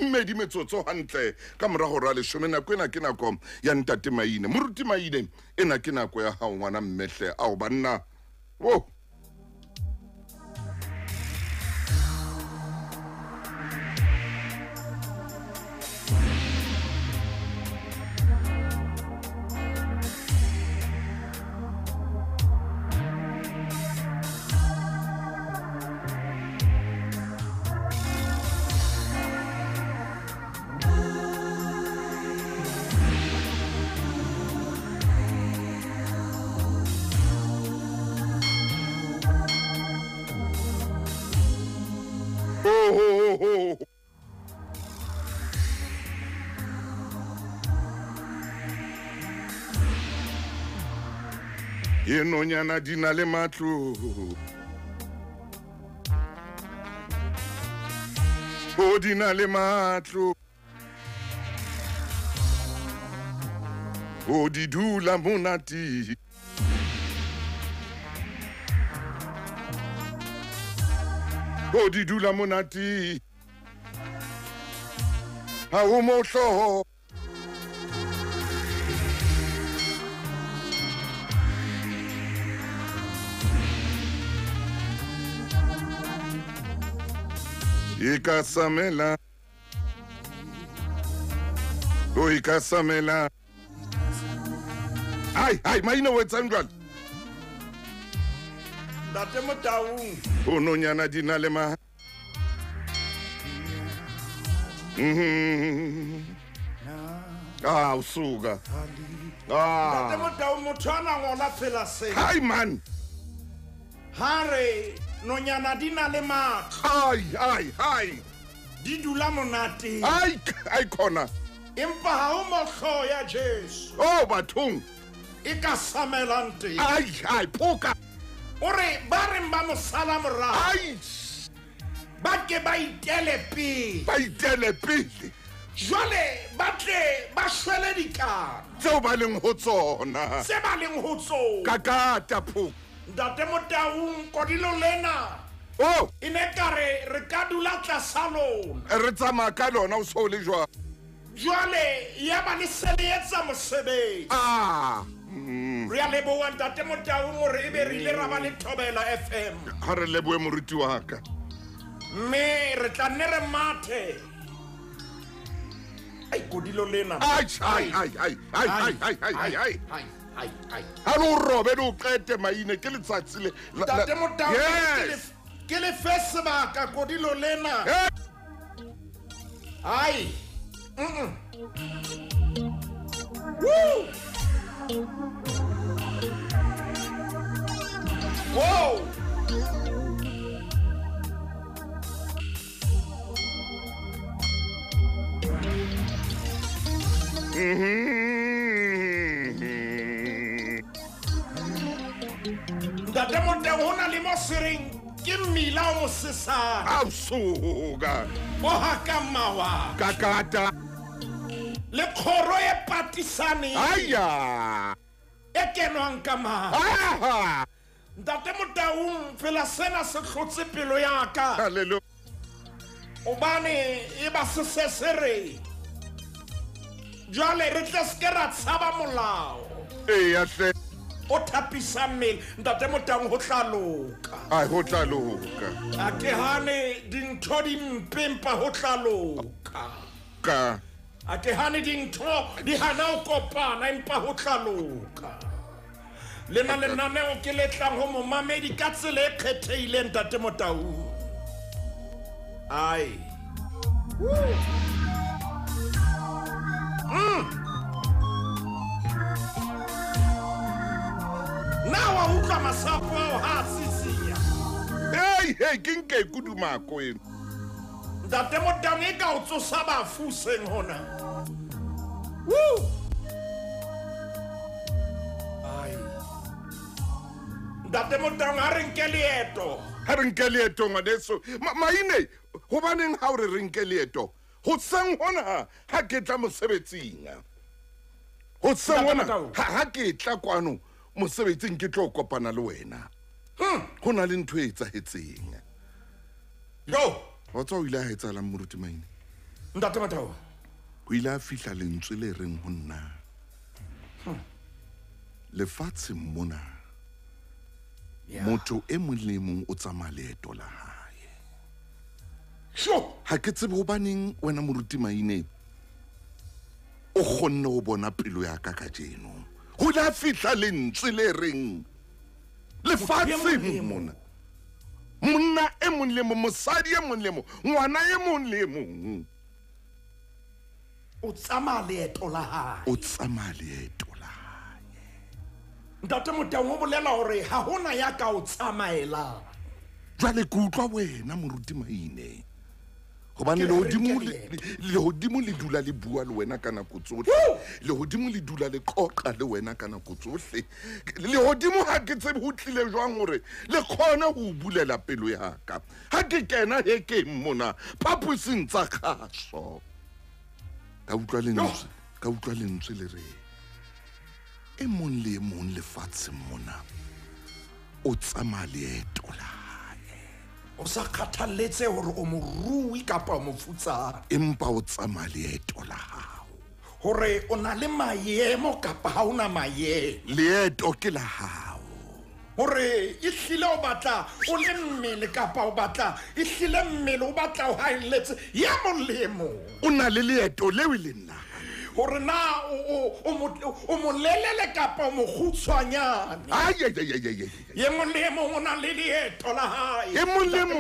mmedi metsotso hantle ka mora hora le shome nako ena ke nako ya ntate Maine moruti Maine ena ke nako ya hao ngwana mmehle ao banna wo Yenonyana di na le matlo o di na le matlo o di dula monati o di dula monati ha o mohlo Ikasamela o ikasamela ai Maine o etsang jwale Ntate Motaung o nonyana di na le ma usuka Ntate Motaung motho ana ngona phela se hai man hare nonyana di na le matlo ai di dula monate ai khona empa ha o mohlo ya Jesu o bathong e ka samelante ai phoka ore ba re ba mosala morao ai ba ke ba itele pele jwale ba tle ba shwele dikana tseo ba leng ho tsona se ba leng ho tsona kakata phoka Ntate Motaung kodilo lena oh ine kare re ka dula tlasa lona re tsamaya ka lona o so le jwa jwale ya ba le seletsa mosebetsi re a leboha Ntate Motaung hore ebe re ile ra ba le Thobela FM ha re lebohe moruti wa ka mme re tla nne re mathe ai kodilo lena ai ha lo robe lo qete Maine ke letsatsi le Ntate Motaung ke le fesebaka kodilo lena ai woo wow Ntate Motaung hona le mo sereng ke mmila o mosesana suka o haka mawa kakata le khoro e patisane aya e kenwang ka ma Ntate Motaung fela sena se hlotse pelo ya ka haleluya obane e ba sesere jwale re tla skera tsaba molao ya hle o thapisa mmele Ntate Motaung ho tlaloka ai ho tlaloka a ke hane dintho di mpempa ho tlaloka ka a ke hane dintho di hana o kopana empa ho tlaloka lena lenaneo ke letlang ho momamedi ka tsela e kgethehileng Ntate Motaung ai Now I utlwa masapo ao ha sisia hey ke nke kudumako eno Ntate Motaung e ka o tsosa bafuseng hona woo ai Ntate Motaung ha re nke leeto ngwaneso Maine hobaneng ha o re nke leeto ho tseng hona ha ke tla mosebetsing ho tseng hona ha ke tla kwano mosebetsing ke tlo kopana le wena ho na le ntho e etsahetseng yo wa tswa o ile a etsahala moruti Maine Ntate Motho. Ho ile a fihla lentswe le reng ho nna. Lefatshe mona. Motho e mong le mong o tsamaya leeto la hae. Sure. Ha ke tsebe hobaneng wena moruti maine o kgonne ho bona pelo ya ka ka jeno. Ho la fihla lentswe le reng lefatshe mona. Monna e mong le mong, mosadi e mong le mong, ngwana e mong le mong. O tsamaya leeto la hae. O tsamaya leeto la hae. Ntate Motho o bolela hore ha hona ya ka o tsamaela. Jwale ke utlwa wena moruti maine. Hobane lehodimo le dula le bua le wena ka nako tsohle. Lehodimo le dula le qoqa le wena ka nako tsohle. Lehodimo ha ke tsebe ho tlile jwang hore le khona ho bulela pelo ya ka. Ha ke kena heke mona phaposing tsa kgaso. Ka utlwa lentswe le re e mong le mong lefatshe mona o tsamaya leeto la hae. O sa kgathaletse hore o morui kapa o mofutsana. Empa o tsamaya leeto la hao. Hore o na le maemo kapa ha una maemo. Leeto ke la hao. Hore ehlile o batla o le mmele kapa o batla ehlile mmele o batla o haelletse ya molemo. O na le leeto leo le nna. Hore na o molelele kapa o mogutshwanyane. Ye molemo o na le leeto la hae. E molemo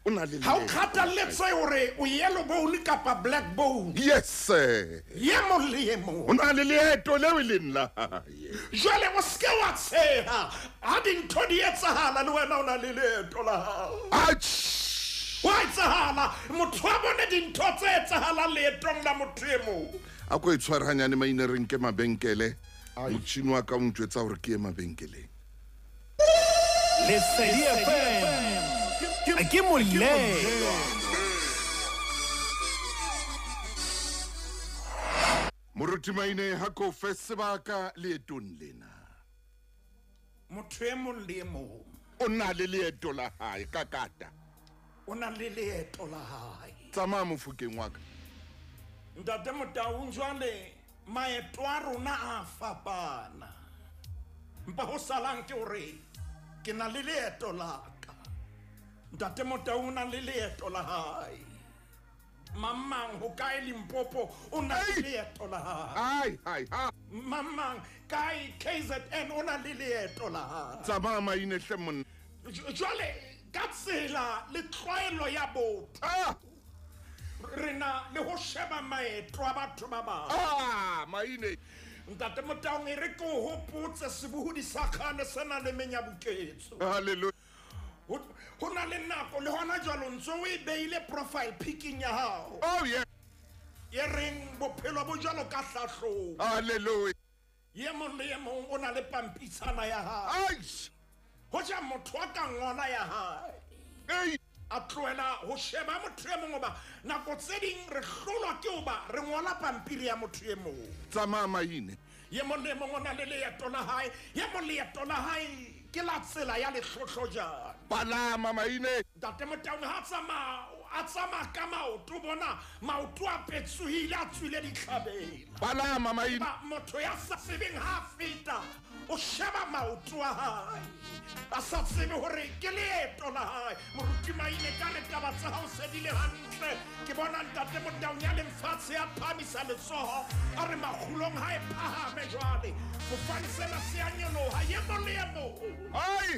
o na le leeto. Ha o kgathaletse hore o yellow bone kapa black bone. Yes sir. Ye molemo O na le leeto leo le nna. Jwale o ske wa tsheha ha dintho di etsahala le wena o na le leeto la hao. Wa etsahala motho wa bone dintho tse etsahala leetong la motho e mong. A ko itshwara hanyane maine re nke mabenkele. Motjhini wa ka o ntjwetsa hore ke ye mabenkeleng. Lesedi FM ke molelo. Moruti maine ha ko fe sebaka leetong lena. Motho e mong le mong O na le leeto la hae ka kata. o na le leeto la hae. Tsamaya mofukeng wa ka. Ntate Motho jwale maeto a rona a fapana. Mpa ho salang ke hore ke na le leeto la ka. Ntate Motho o na le leeto la hae. Mamang ho kae Limpopo o na le leeto la hae. Hai. Mamang kae KZN o na le leeto la hae. Tsamaya maine hle monna. Jwale ka tsela le tlwaelo ya botho. Rena le ho sheba maeto a batho ba bang. Maine. Ntate Motho e re ke o hopotse sebohodi sa khane sena le menyabuketso. Hallelujah. Ho na le nako le hona jwalo ntse o e beile profile picking ya hao. Oh yeah. Ye reng bophelo bo jwalo ka hlahlobo. Hallelujah. Ye mong le ye mong o na le pampitshana ya hae. Ho ja motho a ka ngwana ya hae. A tloela ho sheba motho e mong ba nako tse ding re hlolwa ke hoba re ngola pampiri ya motho e mong. Tsamaya maine. Ye mong le mong o na le leeto la hae. Ye mong leeto la hae ke la tsela ya lehlohlojana. Palama maine. Ntate Motho a tsamaya ka maoto bona maoto a petsohile a tswile ditlhabela. Palama maine. Motho ya sa tsebeng ha feta o sheba maoto a hae. A sa tsebe hore ke leeto la hae. Moruti maine ka re taba tsa hao se di le hantle. Ke bona Ntate Motho ya lefatshe a phamisa letsoho a re Makgulong ha e phahame jwale. Mofani sena se a nyoloha ye mong le ye mong.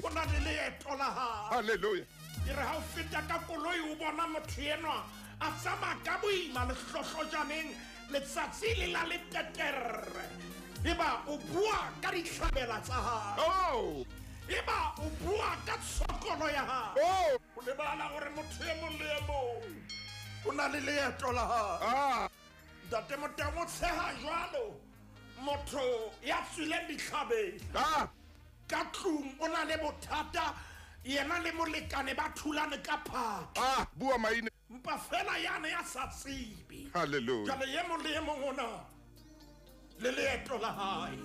O na le leeto la hae. Hallelujah. Ke re ha o feta ka koloi o bona motho enwa a tsamaya ka boima lehlohlojaneng letsatsi le la le teterre. Eba o bua ka ditlhabela tsa hae. Eba o bua ka tshokolo ya hae. O lebala gore motho e mong le ye mong o na le leeto la hae. Ntate Motho mo tsheha jwalo motho ya tswileng ditlhabela. Ka tlung o na le bothata yena le molekane ba thulane ka phaka. Bua maine. Mpa fela yane ya sa tsebe. Hallelujah. Jwale ye mong le ye mong ona le leeto la hae.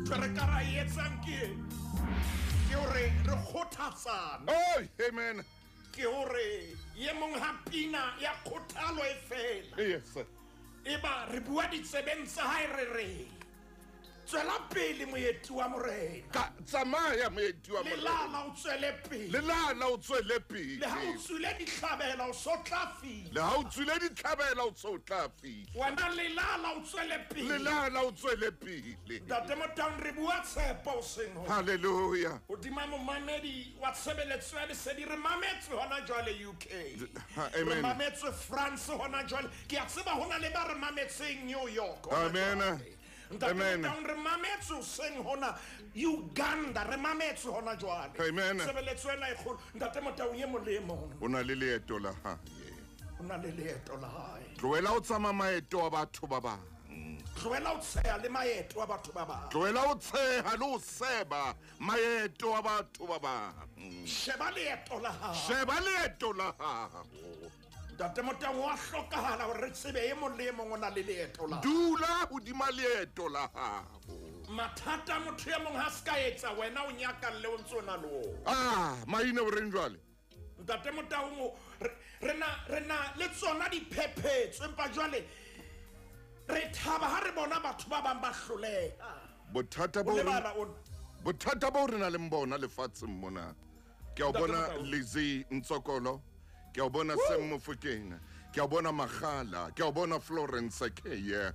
Re ka ra etsang ke hore re kgothatsana. Amen. ke hore ye mong ha pina ya kgothalo e fela Yes. eba re bua ditsebeng tsa hae re tswela pele moeti wa morena Ka tsamaya moeti wa morena. lelala o tswele pele Lelala o tswele le ha o pele. tswile ditlhabela o so tla fila Le ha o tswile ditlhabela o so tla fihla. wena lelala o tswele pele Lelala o tswele pele. ntate Motho re bua tshepo o seng ho Hallelujah. hodima momamedi wa tshebeletso ya lesedi re mametse hona jwale UK Amen. re mametse France hona jwale ke a tseba hona le ba re mametseng New York hona Amen. jwale. Ntate Amen. Motho re mametse o seng hona Uganda re mametse hona jwale Amen. tshebeletso ena e kgolo ntate Motho ye molemo O na le leeto la hae. o na le leeto la hae Tlohela o tsama maeto a batho ba bang. tlohela o tsheha le maeto a batho ba bang Tlohela o tsheha le o seba maeto a batho ba bang. sheba leeto la hao Sheba leeto la hao. ntate Motho wa hlokahala hore re tsebe e molemo o na le leeto la hao Dula hodima leeto la hao. mathata motho ya mong ha se ka etsa wena o nyaka le o ntse o na le ona Maine o reng jwale? ntate Motho re na le tsona diphephetso empa jwale re thaba ha re bona batho ba bang ba hloleha Bothata o bo lebala ona bothata bo re na le bona lefatsheng mona. Ke a bona Motho. Lizzy Ntsokolo. Ke a bona Sam Mofokeng. Ke a bona Magala. Ke a bona Florence Keye.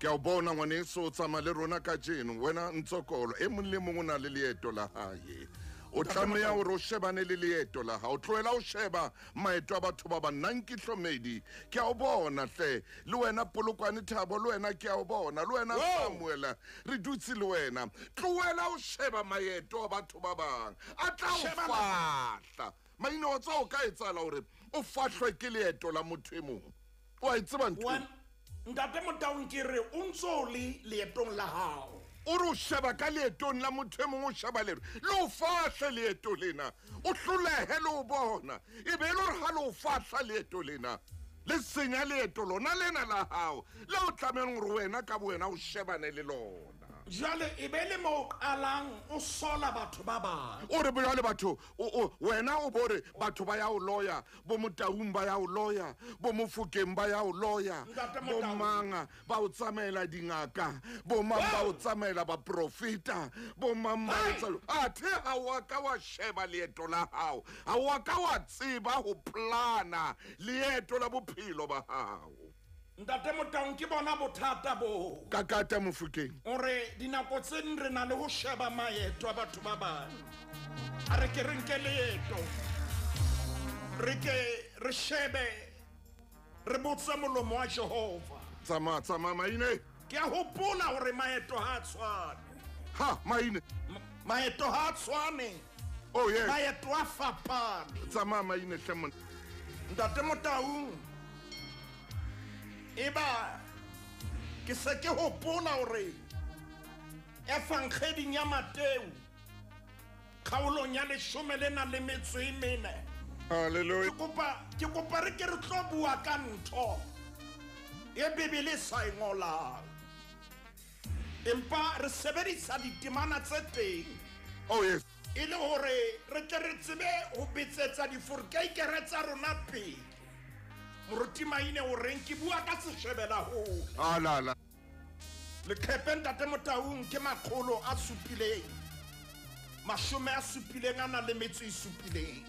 Ke a bona ngwaneso o tsama le rona ka jeno wena Ntsokolo e mong le mong o na le leeto la hae. O tlameha hore o shebane le leeto la hao. Tlohela o sheba maeto a batho ba bang. Nna Nkihlomedi ke a o bona hle le wena Polokwane Thabo le wena ke a o bona le wena Samuel re dutse le wena. Tlohela o sheba maeto a batho ba bang. A tla o fahla. Maina wa tsa o ka etsala hore o fahlwe ke leeto la motho e mong. Wa itseba ntho. ntate Motho ke re o ntso le leetong la hao O re o sheba ka leetong la motho e mong o sheba le o fahle leeto lena o hlolehe le o bona e be le hore ha le o fahla leeto lena le senya leeto lona lena la hao le o tlamehang hore wena ka wena o shebane le lona jwale e be le mo qalang o sola batho ba bang o re bjale batho wena o bore batho ba ya o loya bo Motaung ba ya o loya bo Mofokeng ba ya o loya Ntate bo Motau. Manga ba o tsamaela dingaka bo mang ba o tsamaela ba profeta bo mang ba o tsamaela athe ha wa ka wa sheba leeto la hao ha wa ka wa tseba ho plana leeto la bophelo ba hao ntate Motho ke bona bothata bo ka kata Mofokeng ore dinako tse ding re na le ho sheba maeto a batho ba bang a re ke re nke leeto re ke re shebe re botse molomo wa Jehova tsama Maine ke a hopola hore maeto ha a tshwane ha Maine maeto ha a tshwane oh yes maeto a fapane tsama Maine hle ntate Motau eba ke se ke hopola hore efankgeding ya Mateu kgaolong ya 14 hallelujah ke kopa re ke re tlo bua ka ntho e Bebele sa e ngolang empa re sebedisa ditemana tse teng oh yes e le hore re tle re tsebe ho betsetsa diforkeikere tsa rona pele moruti Maine o reng ke bua ka seshebela ho la le khepe ntate Motau ke makgolo a supileng mashome a supileng ana le metso e supileng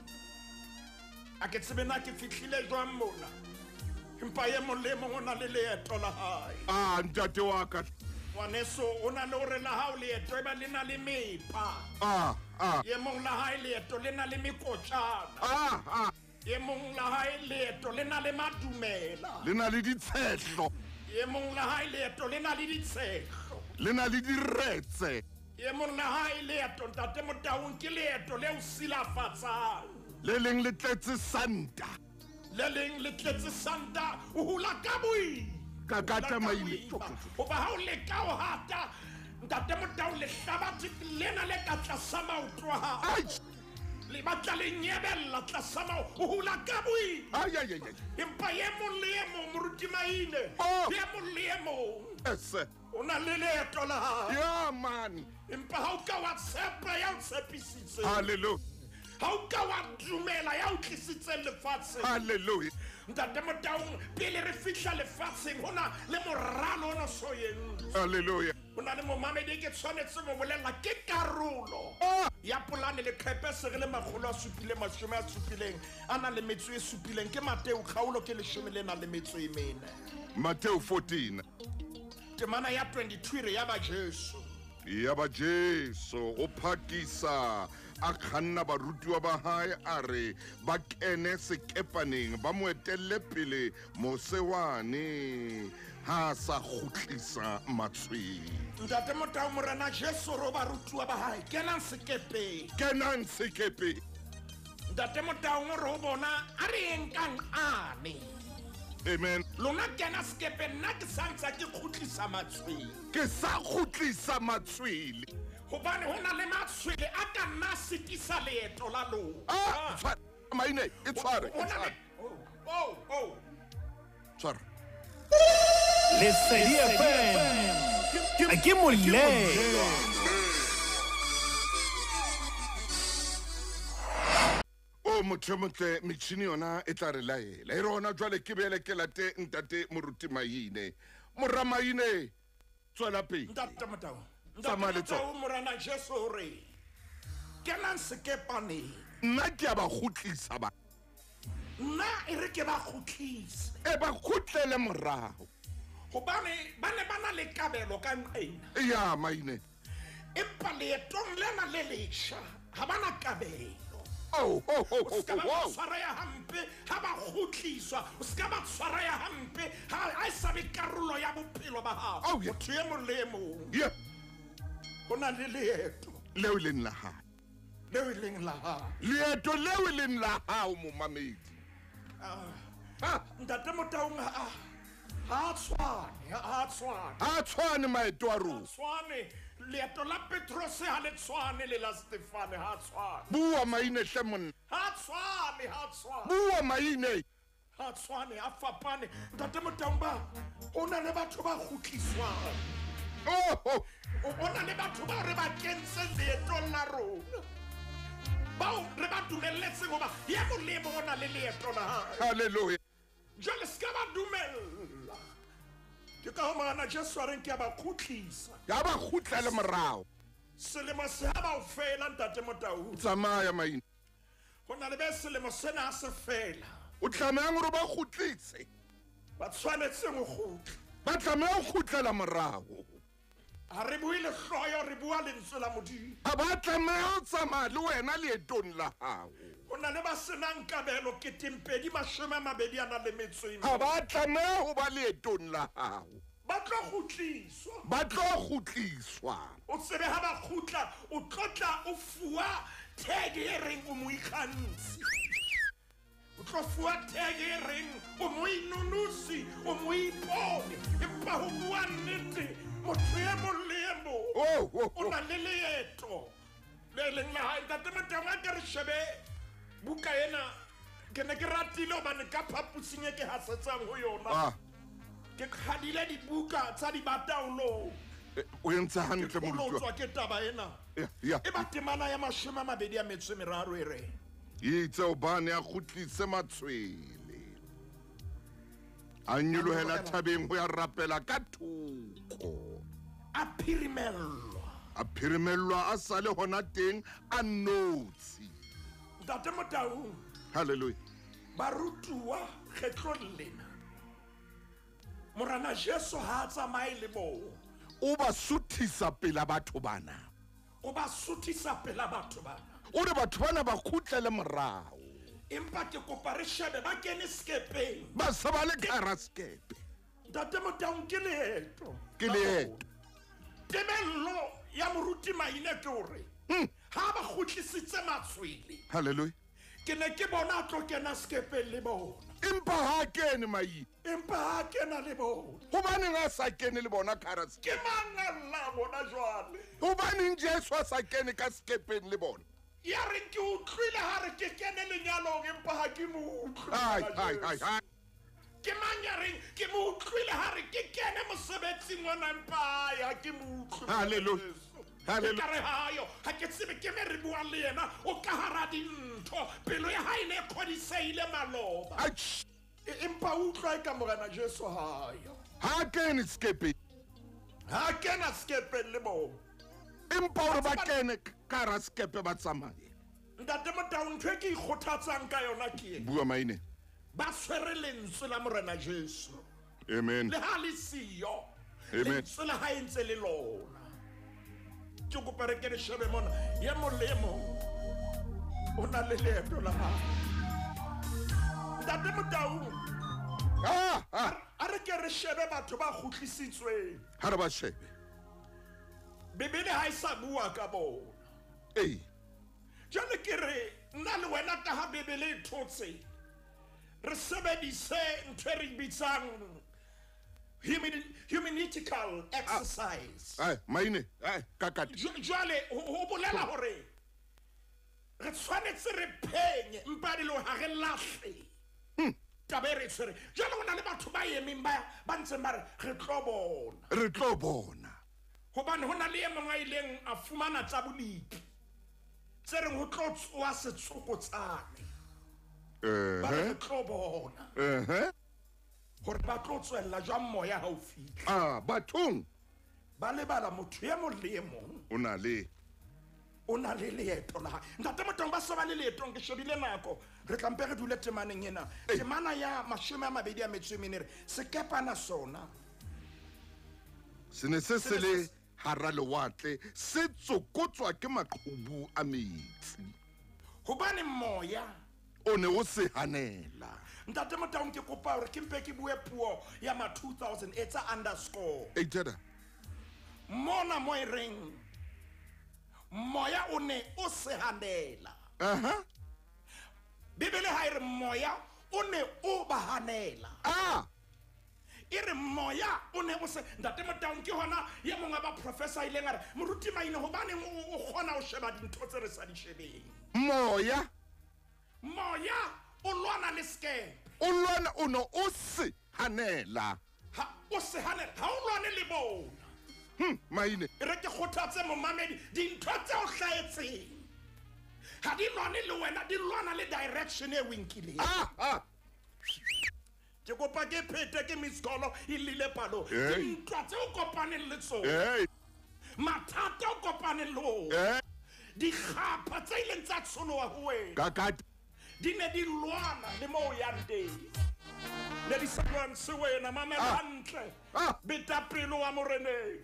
a ke tsebe na ke fihlile jwang mona empa ye molemo o na le leeto la hae ntate wa ka ngwaneso o na le hore la hao leeto e ba le na le mepa ye mong la hae leeto le na le mekotjana ye mong la hae leeto le na le madumela le na le ditshehlo ye mong la hae leeto le na le ditshehlo le na le diretse ye mong la hae leeto ntate Motau ke leeto le o silafatsang le leng le tletse santa le leng le tletse santa o hula ka boi ka kata Maine hoba ha o leka o hata ntate Motau le hlabatse lena le ka tlasa maoto a hao le batla le nyebella tlasa o hula ka boi empa ye mong le ye mong moruti Maine ye mong le ye mong ese o na le leeto la hao ya man empa ha o ka wa tshepa ya o tshepisitse hallelujah ha o ka wa dumela ya o tlisitse lefatshe Hallelujah. ntate Motaung pele re fihla lefatsheng hona le moralo ona so yeng Hallelujah. hona le momamedi ke tshwanetse mo bolela ke karolo ya polane le khepese re le magolo a supile mashome a supileng a na le metso e supileng ke Mateo kgaolo ke leshome le na le metso e mene Mateo 14. temana ya 22 re ya ba Jesu Ya ba Jesu o phakisa a khanna barutiwa ba hae a re ba kene sekepaneng ba mo etelle pele mosewane ha sa khutlisa matshwele. ntate Motaung morena Jesu ro ba rutuwa ba hae kenang sekepe Kenang sekepe. ntate Motaung ro bona a re enkang ane Amen. lona kena sekepe nna ke santsa ke khutlisa matshwele Ke sa khutlisa matshwele. hobane ho na le matshwele a ka nna sitisa leeto la lona Maine, it's sorry. Ho na le- oh Sorry. Lesedi FM. A ke moleng. O motho motle metšhini yona e tla re laela e re ona jwale ke bele ke late ntate moruti Maine morra Maine tswela pele. ntate Motaung Tsamaya le tsona. Motaung morena Jesu o re kenang sekepaneng Nna ke a ba khutlisa ba nna e re ke ba khutlise e ba khutlele morago. hobane ba ne ba na le kabelo ka nqena Ya Maine. empa leetong lena le lesha ha ba na kabelo Oh o ska ba tshwaraya hampe ha ba khutliswa o ska ba tshwaraya hampe ha e sa be karolo ya bophelo ba hao Oh, yeah. motho e mong le e mong Yeah. ho na le leeto Leo e leng la hae. leo e leng la hao Leeto leo e leng la hao momamedi. ntate Motaung ha tshwane A tshwane maeto a rona. tshwane leeto la Petrose ha le tshwane le la Stefane ha tshwane Bua Maine hle monna. ha tshwane Bua Maine. ha tshwane a fapane ntate Motaung ba o na le batho ba khutliswang Oh. o bona le batho ba re ba kentse leetong la rona bao re ba dumelletseng hoba ya molemo o na le leeto la hae Hallelujah. jwale se ka ba dumella ke ka ho morena Jesu a reng ke a ba khutlisa Ya ba khutlele morao. selemo se ha ba o fela ntate Motaung Tsamaya Maine. ho na le be selemo sena a se fela O tlameha gore ba khutlise. ba tshwanetseng ho kgutla Ba tlameha ho khutlela morago. ha re bue le hloyo re bua lentswe la Modimo Ha ba tlameha ho tsamaya le wena leetong la hao. ho na le ba senang kabelo 220 a na le metso e Ha ba tlameha ho ba leetong la hao. ba tlo kgutliswa Ba tlo khutliswa. o tsebe ha ba khutla o tlotla o fuwa tege e reng o mo ikgantsi o tlo fuwa tege e reng o mo inunusi o mo ipone empa ho bua nnete motho e mong le e mong o na le leeto le leng la hae ntate Motaung a ke re shebe buka ena ke ne ke ratile hobane ka phaposing e ke hasetsang ho yona ke kgadile dibuka tsa dibataolong O entse hantle o moruti wa. lotswa ke taba ena Ya. e ba temana ya 23 e re Itse o bane a khutlise matshwele. A nyolohela thabeng ho ya rapela ka thoko. a phirimelwa A phirimellwa a sale hona teng a notsi. ntate Motaung Hallelujah. barutuwa kgetlong lena morena Jesu ha a tsamaye le moo O ba suthisa pela batho bana. o ba suthisa pela batho bana O re batho bana ba khutlele morao. empa ke kopa re shebe ba kene sekepeng Ba se ba le ka hara sekepe. ntate Motaung ke leeto Ke leeto. temello ya moruti Maine ke hore ha ba khutlisitse matshwele Hallelujah. ke ne ke bona a tlo kena sekepeng le bona Empa ha kene Maine. empa ha kena le bona Hobaneng a sa kene le bona ka hara sekepe? ke mangalla bona jwale Hobaneng Jesu a sa kene ka sekepeng le bona? ya re ke utlwile ha re ke kene lenyalong empa ha ke mo utlwe Hai. ke mang ya reng ke mo utlwile ha re ke kene mosebetsing ona empa ha ke mo utlwe Hallelujah. Hallelujah. Ka re hayo ha ke tsebe ke me re bua le yena o ka hara dintho pelo ya hae ne khodiseile maloba Ach, empa utlwa ka morena Jesu hayo ha kene skepe. ha kena skepe le bo Empa hore ba kene ka hara skepe ba tsamaye. ntate Motho ntho e ke ikgothatsang ka yona ke Bua maine. ba tshwere lentswe la morena Jesu Amen. le ha le siyo Amen. lentswe la hae ntse le lona ke kopa re ke le shebe mona ya molemo o na le leeto la hae ntate Motho a re ke re shebe batho ba kgutlisitsweng Ha re ba shebe. bebele ha e sa bua ka bona Ei, jale ke re nna le wena ka ha bebele e thotse re sebedise ntho e re bitsang humanitical exercise ai maine, ai kakati. jale ho bolela hore re tshwanetse re phenye mpa di lo ha re lahle tabe re tsere jale hona le batho ba emeng ba ntseng ba re tlo bona Re tlo bona. hobane hona le e mongwe a ileng a fumana tsa bodipi tse reng ho tlo tsoa setsokotsane ba re tlo bona hore ba tlo tswella jwang moya ha o fihla Bathong ba lebala motho ya mong le e mong o na le o na le leeto la hae ntate Motho ba se ba le leetong ke shebile nako re tla mpe re dule temaneng ena temana ya 24 sekepana sona se ne se le hara lewatle se tsokotswa ke maqhubu a metsi. hobane moya O ne o se hanela. ntate Motho ke kopa hore ke mpe ke bue puo ya ma 2000 etsa underscore Eitjada. mona mo e reng moya o ne o se hanela bibele ha e re moya o ne o ba hanela e re moya o ne o se ntate Motho ke hona ye mongwe ba professor ile ngare moruti maine hobane o kgona o sheba dintho tse re sa di shebeng Moya o lwana le skepe o lwana o no o se hanela. ha o se hanela ha o lwane le bona Maine. e re ke kgothatse momamedi dintho tse o hlaetseng ha di lwane le wena di lwana le direction e winkileng ke kopa ke phete ke miskolo e lile palo dintwa tse o kopaneng le tsona mathata o kopaneng le ona dikgapha tse ileng tsa tsholoha ho wena Kakati. di ne di lwana le moo yang teng ne di sa lwantshe wena mamela hantle beta pelo wa moreneng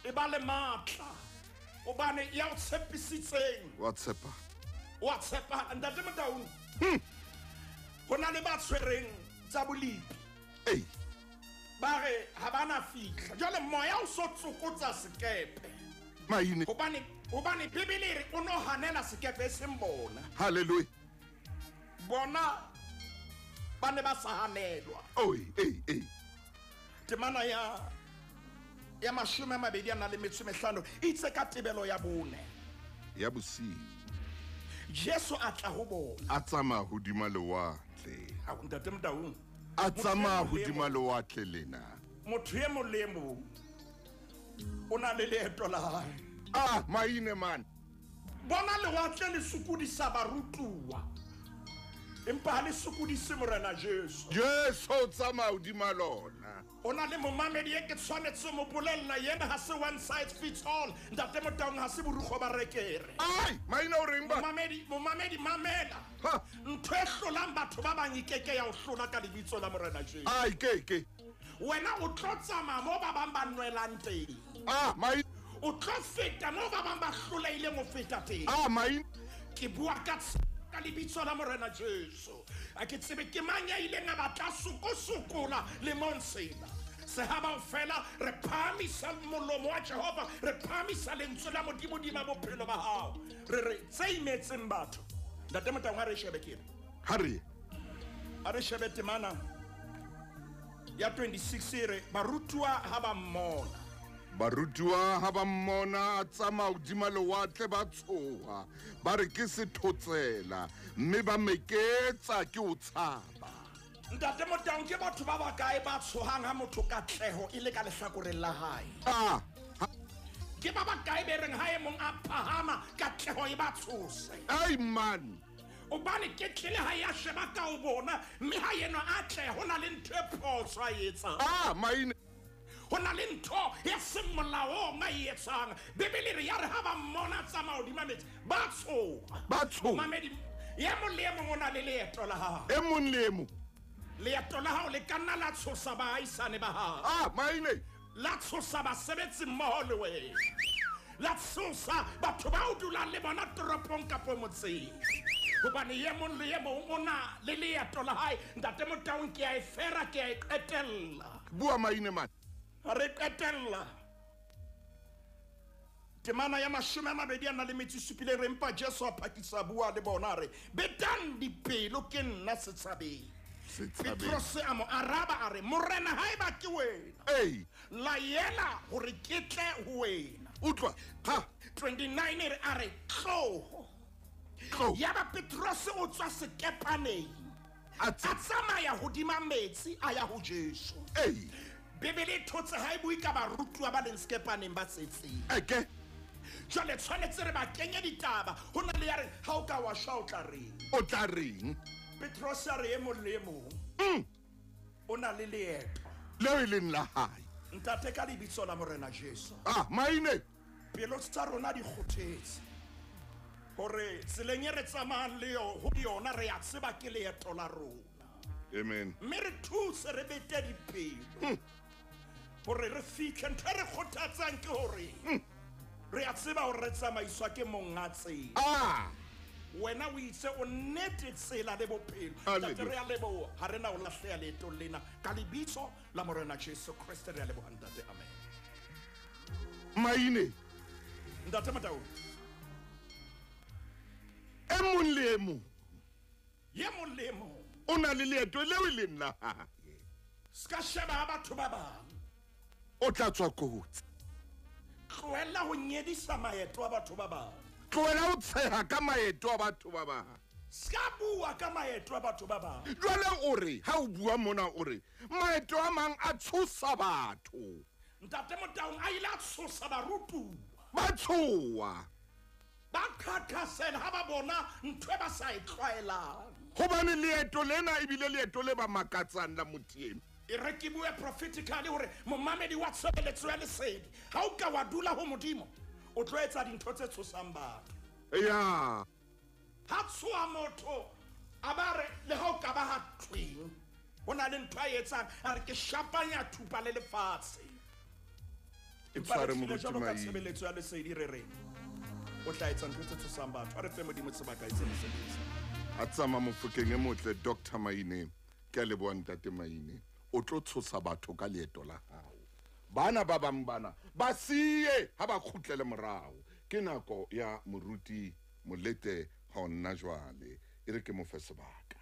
e ba le matla hobane ya o tshepisitseng Wa tshepa. wa tshepa ntate Motho ho na le ba tshwereng tsa bolipi Ei, ba re ha bana fihla jwale moya o so tsokotsa sekepe maine. hobane bibele e re o no hanela sekepe e seng bona Hallelujah. bona ba ne ba sa hanelwa Oi, ei. temana ya 25 itse ka tebelo ya bone Ya bosiu. Jesu a tla ho bona A tsamaya hodima lewatle. ha ntate Motho A tsamaya hodima lewatle lena. motho ye mong le e mong o na le leeto la hae Maine man. bona lewatle le sokodisa barutuwa empa ha le sokodise morena Jesu Jesu o tsamaya hodima lona. o na le momamedi e ke tshwanetse mo bolella yena ha se one size fits all ntate Motho ha se borukgo ba rekere Ai, maine o reng ba? momamedi mamela ntho e hlolang batho ba bang ikeke ya o hlola ka lebitso la morena Jesu Ai, ke. wena o tlo tsamaya mo ba bang ba nwelang teng Maine. o tlo feta mo ba bang ba hlolaileng ho feta teng Maine. ke bua ka lebitso la morena Jesu a ke tsebe ke mang ya ileng a batla sokola le monsela se ha ba fela re phamisa molomo wa Jehova re phamisa lentswe la modimo bophelo ba hao re tse imetseng batho ntate Motho a re shebe ke Hurry. a re shebe temana ya 26 re barutuwa ha ba mmona Barutiwa ha ba mmona a tsamaya hodima lewatle ba tshoha ba re ke sethotsela mme ba meketsa ke o tshaba. ntate Motho ke batho ba bakae ba tshohang ha motho katleho ile ka lehlakoreng la hae ke ba ba kae be reng ha e mong a phahama katleho e ba tshose ai man o bane ke tlile ha ya sheba ka o bona mme ha yena a tle ho na le ntho e phoso a etsa maine ho na le ntho ya semolaong a etsang bebele re ya re ha ba mmona tsamao di mametse ba tshoha mamedi ye mong le ye mong o na le leeto la hao e mong le e mong leeto la hao le ka nna la tshosa baahisane ba hao maine la tshosa basebetsi mmoho le wena la tshosa batho ba o dulang le bona toropong kapo motseng hobane ye mong le ye mong o na le leeto la hae ntate Motaung ke a e fera ke a e qetella bua maine man re qetella temana ya 27 re mpa Jesu a phakisa bua le bona re betang dipelo ke nna setshabeng Petros a mo araba a re morena haeba ke wena la yela hore ke tle ho wena utlwa 29 re a re tlo ya ba Petros o tswa sekepaneng a tsamaya hodima metsi a ya ho Jesu Bebele thotse ha e bui ka barutwa ba leng sekepaneng ba setseng jwale tshwanetse re ba kenye ditaba ho na le ya re ha o ka wa shwa o tla reng Petros a re e mong le e mong o na le leeto leo e leng la hae ntate ka lebitso la morena Jesu maine pelo tsa rona di kgothetse hore tseleng e re tsamayang le ho yona re a tseba ke leeto la rona amen mme re thuse re bete dipelo hore re fitlhe ntho e re kgothatsang ke hore re a tseba hore re tsamaiswa ke monga tsela wena o itse o nnete tsela le bophelo tate re a leboha ha re na o lahleha leetong lena ka lebitso la morena Jesu Kriste re a leboha ntate amen maine ntate Motaung e mong le e mong ye mong le mong o na le leeto leo e leng la hae ska sheba batho ba bang o tla tswa kotsi tlohella ho nyedisa maeto a batho ba bang tlohela o tsheha ka maeto a batho ba bang ska bua ka maeto a batho ba bang jwale o re ha o bua mona o re maeto a mang a tshosa batho ntate Motaung a ile a tshosa barutuwa ba tshoha ba khakhasela ha ba bona ntho e ba sa e tlwaelang hobane leeto lena e bile leeto le ba makatsang la motho e re ke bue prophetically hore momamedi wa tshebeletso ya lesedi ha o ka wa dula ho modimo o tlo etsa dintho tse tshosang batho ha tshoa motho a ba re le ha o ka ba ha tweng ho na le ntho a etsang a re ke shapanya thupa le lefatshe tshware moruti ka tshebeletso ya lesedi re reng o tla etsa ntho tse tshosang batho a re fe modimo sebaka etse mosebetsi a tsama mofokeng e motle Dr. Maine ke a leboha ntate Maine o tlo tshosa batho ka leeto la hao bana ba bang bana ba siye ha ba khutlele morao ke nako ya moruti molete ha ona jwale e re ke mo fe sebaka